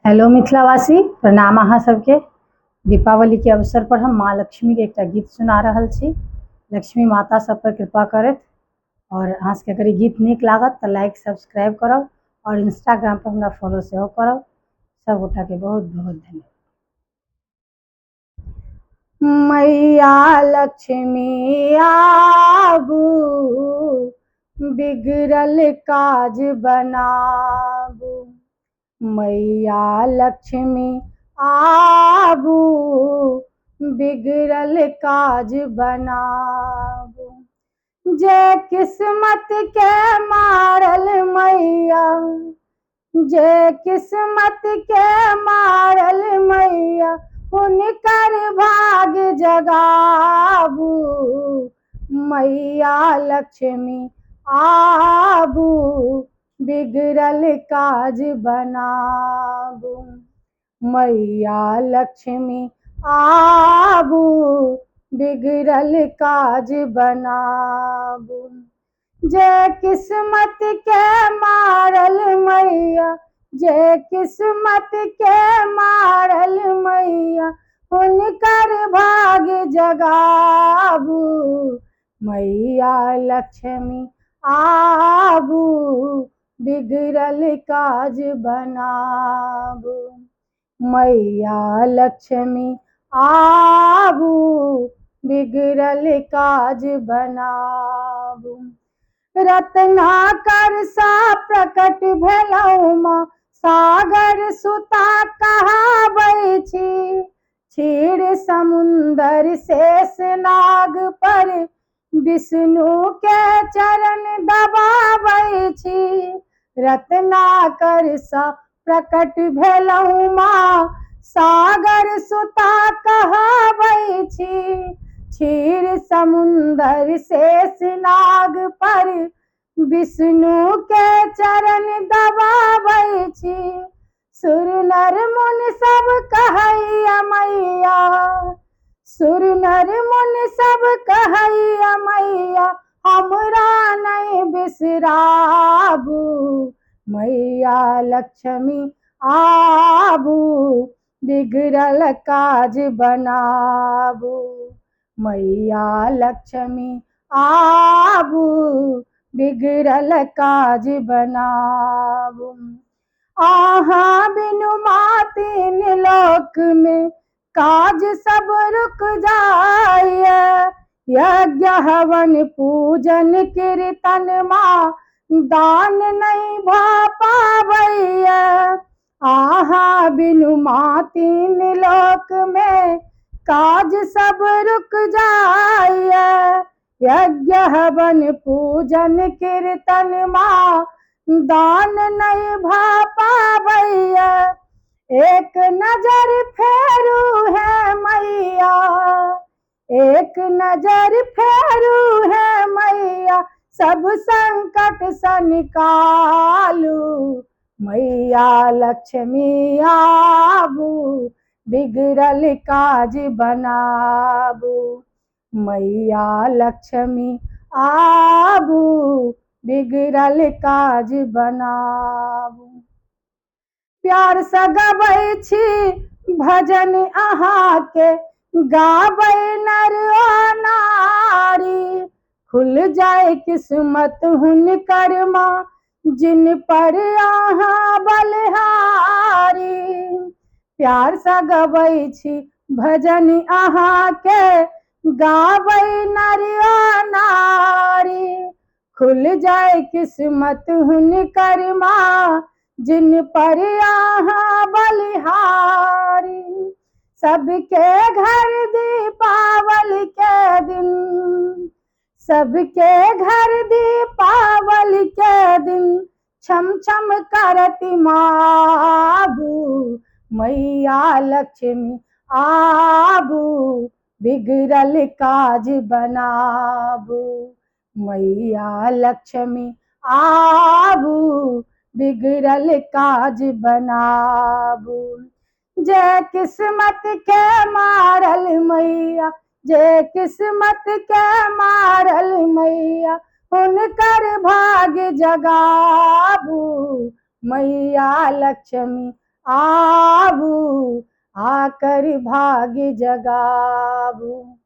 Hello मिथिलावासी, प्रणाम अहाँ सबके। दीपावली के अवसर पर हम माँ लक्ष्मी के एक गीत सुना रहल छी। लक्ष्मी माता सब पर कृपा करत। और अहाँ सबके अगर ई गीत नीक लागत तो लाइक सब्सक्राइब करब और इंस्टाग्राम पर हमरा फॉलो सेहो करब। सब गोटा के बहुत बहुत धन्यवाद। मैया लक्ष्मी आबू, बिगड़ल काज बनाबू। मैया लक्ष्मी आबू, बिगड़ल काज बनाबू। जे किस्मत के मारल मैया, जे किस्मत के मारल मैया, हुनकर भाग जगाबू। मैया लक्ष्मी आबू, बिगड़ल काज बनाबू। मैया लक्ष्मी आबू, बिगड़ल काज बनाबू। जे किस्मत के मारल मैया, जे किस्मत के मारल मैया, हुनकर भाग जगाबू। मैया लक्ष्मी आबू, बिगड़ल काज बनाबू। मैया लक्ष्मी आबू, बिगड़ल काज बनाबू। रत्नाकर सा प्रकट भेलहुँ माँ, सागर सुता कहाबै छी। क्षीर समुंदर शेष नाग पर, विष्णु के चरण दबाबै छी। रत्नाकर सा प्रकट भेलहुँ माँ, सागर सुता कहाबै छी। क्षीर समुंदर शेष नाग पर, विष्णु के चरण दबाबै छी। सुर नर मुनि सब कहैया मैया, सुर नर मुनि सब कहैया मैया, हमरा नहीं बिसराबू। मैया लक्ष्मी आबू, बिगड़ल काज बनाबू। मैया लक्ष्मी आबू, बिगड़ल काज बनाबू। आहाँ बिनु माँ तीन लोक में, काज सब रुक जाइए। यज्ञ हवन पूजन कीर्तन माँ, दान नहीं भा पावैया। आहाँ बिनु माँ तीन लोक में, काज सब रुक जाइए। यज्ञ हवन पूजन कीर्तन माँ, दान नहीं भा पावैया। एक नजर फेरू है मैया, एक नजर फेरू है मैया, सब संकट से निकालू। मैया लक्ष्मी आबू, बिगड़ल काज बनाबू। मैया लक्ष्मी आबू, बिगड़ल काज बनाबू। प्यार से गबै छी भजन अहाँ के, गाबै नर ओ नारी। खुल जाए किस्मत हुनकर माँ, जिन पर आहाँ बलिहारी। प्यार से गबै छी भजन अहाँ के, गाबै नर ओ नारी। खुल जाए किस्मत हुनकर माँ, जिन पर आहाँ बलिहारी। सबके घर दीपावली के दिन, सबके घर दीपावली के दिन, छम छम करती माबू। मैया लक्ष्मी आबू, बिगड़ल काज बनाबू। मैया लक्ष्मी आबू, बिगड़ल काज बनाबू। जे किस्मत के मारल मैया, जे किस्मत के मारल मैया, हुनकर भाग जगाबू। मैया लक्ष्मी आ आकर भाग्य जगाबू।